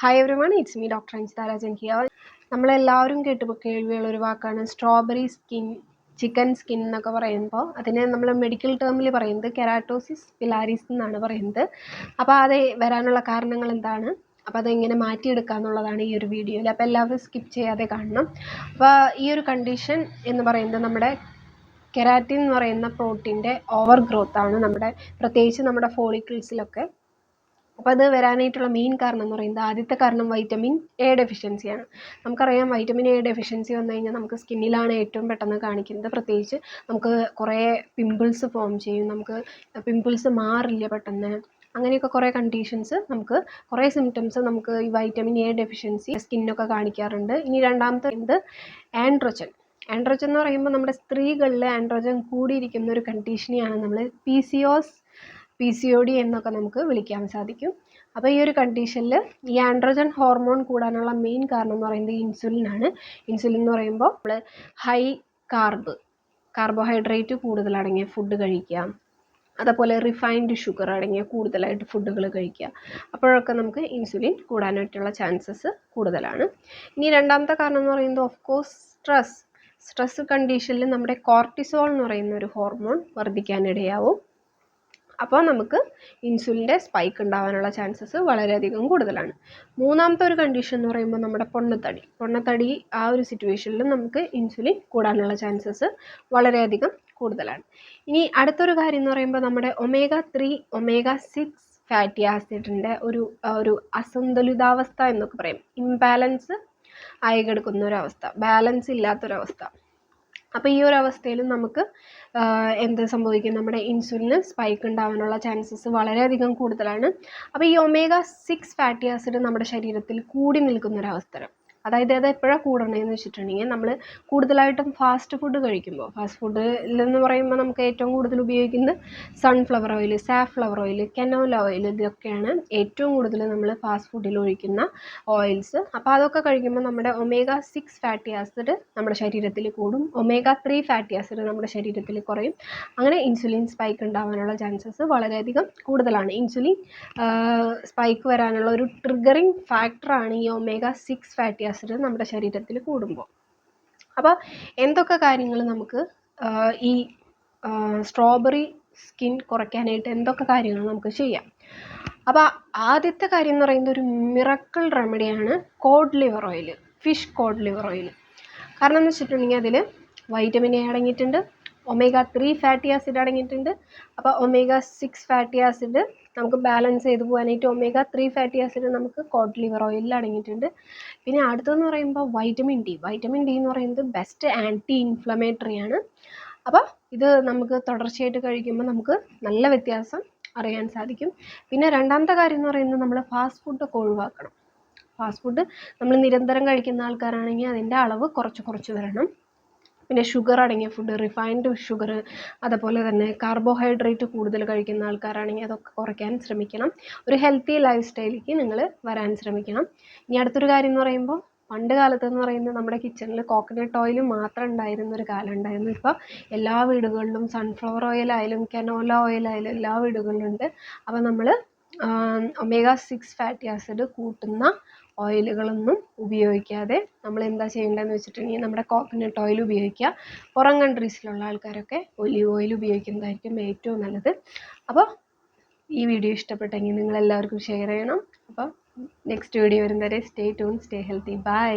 Hi everyone, it's me doctor Anjitha Rajan here. നമ്മളെല്ലാവരും കേൾവിയുള്ള ഒരു വാക്കാണ് സ്ട്രോബെറി സ്കിൻ, ചിക്കൻ സ്കിൻ എന്നൊക്കെ പറയുമ്പോൾ അതിനെ നമ്മൾ മെഡിക്കൽ ടേമിൽ പറയുന്നത് കെരാറ്റോസിസ് പിലാരിസ് എന്നാണ് പറയുന്നത്. അപ്പോൾ അത് വരാനുള്ള കാരണങ്ങൾ എന്താണ്, അപ്പോൾ അതെങ്ങനെ മാറ്റിയെടുക്കുക എന്നുള്ളതാണ് ഈ ഒരു വീഡിയോയിൽ. അപ്പോൾ എല്ലാവരും സ്കിപ്പ് ചെയ്യാതെ കാണണം. അപ്പോൾ ഈ ഒരു കണ്ടീഷൻ എന്ന് പറയുന്നത് നമ്മുടെ കെരാറ്റിൻ എന്ന് പറയുന്ന പ്രോട്ടീൻ്റെ ഓവർ ഗ്രോത്ത് ആണ്, പ്രത്യേകിച്ച് നമ്മുടെ ഫോളിക്കിൾസിലൊക്കെ. അപ്പോൾ അത് വരാനായിട്ടുള്ള മെയിൻ കാരണം എന്ന് പറയുന്നത്, ആദ്യത്തെ കാരണം വൈറ്റമിൻ എ ഡെഫിഷ്യൻസിയാണ്. നമുക്കറിയാം വൈറ്റമിൻ എ ഡെഫിഷ്യൻസി വന്നു കഴിഞ്ഞാൽ നമുക്ക് സ്കിന്നിലാണ് ഏറ്റവും പെട്ടെന്ന് കാണിക്കുന്നത്. പ്രത്യേകിച്ച് നമുക്ക് കുറേ പിമ്പിൾസ് ഫോം ചെയ്യും, നമുക്ക് പിമ്പിൾസ് മാറില്ല പെട്ടെന്ന്. അങ്ങനെയൊക്കെ കുറേ കണ്ടീഷൻസ്, നമുക്ക് കുറേ സിംറ്റംസ് നമുക്ക് ഈ വൈറ്റമിൻ എ ഡെഫിഷ്യൻസി സ്കിന്നൊക്കെ കാണിക്കാറുണ്ട്. ഇനി രണ്ടാമത്തെ എന്ത്, ആൻഡ്രോജൻ എന്ന് പറയുമ്പോൾ നമ്മുടെ സ്ത്രീകളിൽ ആൻഡ്രോജൻ കൂടിയിരിക്കുന്ന ഒരു കണ്ടീഷനെയാണ് നമ്മൾ PCOD എന്നൊക്കെ നമുക്ക് വിളിക്കാൻ സാധിക്കും. അപ്പോൾ ഈ ഒരു കണ്ടീഷനിൽ ഈ ആൻഡ്രോജൻ ഹോർമോൺ കൂടാനുള്ള മെയിൻ കാരണം എന്ന് പറയുന്നത് ഇൻസുലിനാണ്. ഇൻസുലിൻ എന്ന് പറയുമ്പോൾ നമ്മൾ ഹൈ കാർബോഹൈഡ്രേറ്റ് കൂടുതലടങ്ങിയ ഫുഡ് കഴിക്കുക, അതുപോലെ റിഫൈൻഡ് ഷുഗർ അടങ്ങിയ കൂടുതലായിട്ട് ഫുഡുകൾ കഴിക്കുക. അപ്പോഴൊക്കെ നമുക്ക് ഇൻസുലിൻ കൂടാനായിട്ടുള്ള ചാൻസസ് കൂടുതലാണ്. ഇനി രണ്ടാമത്തെ കാരണം എന്ന് പറയുന്നത് ഓഫ് കോഴ്സ് സ്ട്രെസ് കണ്ടീഷനിൽ നമ്മുടെ കോർട്ടിസോൾ എന്ന് പറയുന്ന ഒരു ഹോർമോൺ വർദ്ധിക്കാനിടയാവും. അപ്പോൾ നമുക്ക് ഇൻസുലിൻ്റെ സ്പൈക്ക് ഉണ്ടാകാനുള്ള ചാൻസസ് വളരെയധികം കൂടുതലാണ്. മൂന്നാമത്തെ ഒരു കണ്ടീഷൻ എന്ന് പറയുമ്പോൾ നമ്മുടെ പൊണ്ണത്തടി ആ ഒരു സിറ്റുവേഷനിൽ നമുക്ക് ഇൻസുലിൻ കൂടാനുള്ള ചാൻസസ് വളരെയധികം കൂടുതലാണ്. ഇനി അടുത്തൊരു കാര്യം എന്ന് പറയുമ്പോൾ നമ്മുടെ omega-3 omega-6 ഫാറ്റി ആസിഡിൻ്റെ ഒരു അസന്തുലിതാവസ്ഥ എന്നൊക്കെ പറയും. ഇംബാലൻസ് ആയി കിടക്കുന്ന ഒരവസ്ഥ, ബാലൻസ് ഇല്ലാത്തൊരവസ്ഥ. അപ്പോൾ ഈ ഒരു അവസ്ഥയിൽ നമുക്ക് എന്ത് സംഭവിക്കും, നമ്മുടെ ഇൻസുലിന് സ്പൈക്ക് ഉണ്ടാവാനുള്ള ചാൻസസ് വളരെയധികം കൂടുതലാണ്. അപ്പോൾ ഈ omega-6 ഫാറ്റി ആസിഡ് നമ്മുടെ ശരീരത്തിൽ കൂടി നിൽക്കുന്നൊരവസരം, അതായത് അത് എപ്പോഴാണ് കൂടണമെന്ന് വെച്ചിട്ടുണ്ടെങ്കിൽ നമ്മൾ കൂടുതലായിട്ടും ഫാസ്റ്റ് ഫുഡ് കഴിക്കുമ്പോൾ. ഫാസ്റ്റ് ഫുഡിലെന്ന് പറയുമ്പോൾ നമുക്ക് ഏറ്റവും കൂടുതൽ ഉപയോഗിക്കുന്നത് sunflower oil, safflower oil, canola oil, ഇതൊക്കെയാണ് ഏറ്റവും കൂടുതൽ നമ്മൾ ഫാസ്റ്റ് ഫുഡിൽ ഒഴിക്കുന്ന ഓയിൽസ്. അപ്പോൾ അതൊക്കെ കഴിക്കുമ്പോൾ നമ്മുടെ omega-6 ഫാറ്റി ആസിഡ് നമ്മുടെ ശരീരത്തിൽ കൂടും, omega-3 ഫാറ്റി ആസിഡ് നമ്മുടെ ശരീരത്തിൽ കുറയും. അങ്ങനെ ഇൻസുലിൻ സ്പൈക്ക് ഉണ്ടാകാനുള്ള ചാൻസസ് വളരെയധികം കൂടുതലാണ്. ഇൻസുലിൻ സ്പൈക്ക് വരാനുള്ള ഒരു ട്രിഗറിങ് ഫാക്ടറാണ് ഈ omega-6 ഫാറ്റി ആസിഡ് നമ്മുടെ ശരീരത്തിൽ കൂടുമ്പോൾ. അപ്പോൾ എന്തൊക്കെ കാര്യങ്ങൾ നമുക്ക് ഈ സ്ട്രോബെറി സ്കിൻ കുറയ്ക്കാനായിട്ട് എന്തൊക്കെ കാര്യങ്ങൾ നമുക്ക് ചെയ്യാം. അപ്പോൾ ആദ്യത്തെ കാര്യം എന്ന് പറയുന്നത് ഒരു മിറക്കിൾ റെമഡിയാണ് cod liver oil, fish cod liver oil. കാരണം എന്ന് വെച്ചിട്ടുണ്ടെങ്കിൽ അതിൽ വൈറ്റമിൻ എ അടങ്ങിയിട്ടുണ്ട്, omega-3 ഫാറ്റി ആസിഡ് അടങ്ങിയിട്ടുണ്ട്. അപ്പോൾ omega-6 ഫാറ്റി ആസിഡ് നമുക്ക് ബാലൻസ് ചെയ്ത് പോകാനായിട്ട് omega-3 ഫാറ്റി ആസിഡ് നമുക്ക് കോഡ് ലിവർ ഓയിലിൽ അടങ്ങിയിട്ടുണ്ട്. പിന്നെ അടുത്തതെന്ന് പറയുമ്പോൾ വൈറ്റമിൻ ഡി എന്ന് പറയുന്നത് ബെസ്റ്റ് ആൻറ്റി ഇൻഫ്ലമേറ്ററി ആണ്. അപ്പോൾ ഇത് നമുക്ക് തുടർച്ചയായിട്ട് കഴിക്കുമ്പോൾ നമുക്ക് നല്ല വ്യത്യാസം അറിയാൻ സാധിക്കും. പിന്നെ രണ്ടാമത്തെ കാര്യം എന്ന് പറയുന്നത് നമ്മൾ ഫാസ്റ്റ് ഫുഡൊക്കെ ഒഴിവാക്കണം. ഫാസ്റ്റ് ഫുഡ് നമ്മൾ നിരന്തരം കഴിക്കുന്ന ആൾക്കാരാണെങ്കിൽ അതിൻ്റെ അളവ് കുറച്ച് വരണം. പിന്നെ ഷുഗർ അടങ്ങിയ ഫുഡ്, റിഫൈൻഡ് ഷുഗർ, അതുപോലെ തന്നെ കാർബോഹൈഡ്രേറ്റ് കൂടുതൽ കഴിക്കുന്ന ആൾക്കാരാണെങ്കിൽ അതൊക്കെ കുറയ്ക്കാൻ ശ്രമിക്കണം. ഒരു ഹെൽത്തി ലൈഫ് സ്റ്റൈലിലേക്ക് നിങ്ങൾ വരാൻ ശ്രമിക്കണം. ഇനി അടുത്തൊരു കാര്യം എന്ന് പറയുമ്പോൾ, പണ്ട് കാലത്ത് എന്ന് പറയുന്നത് നമ്മുടെ കിച്ചണിൽ കോക്കനട്ട് ഓയിൽ മാത്രം ഉണ്ടായിരുന്നൊരു കാലം ഉണ്ടായിരുന്നു. ഇപ്പോൾ എല്ലാ വീടുകളിലും സൺഫ്ലവർ ഓയിലായാലും കനോല ഓയിലായാലും എല്ലാ വീടുകളിലുണ്ട്. അപ്പോൾ നമ്മൾ omega-6 ഫാറ്റി ആസിഡ് കൂട്ടുന്ന ഓയിലുകളൊന്നും ഉപയോഗിക്കാതെ നമ്മൾ എന്താ ചെയ്യേണ്ടതെന്ന് വെച്ചിട്ടുണ്ടെങ്കിൽ നമ്മുടെ കോക്കനട്ട് ഓയിൽ ഉപയോഗിക്കുക. പുറം കൺട്രീസിലുള്ള ആൾക്കാരൊക്കെ ഒലീവ് ഓയിൽ ഉപയോഗിക്കുന്നതായിരിക്കും ഏറ്റവും നല്ലത്. അപ്പോൾ ഈ വീഡിയോ ഇഷ്ടപ്പെട്ടെങ്കിൽ നിങ്ങൾ എല്ലാവർക്കും ഷെയർ ചെയ്യണം. അപ്പോൾ നെക്സ്റ്റ് വീഡിയോ വരുന്നവരെ stay tune, stay healthy, by.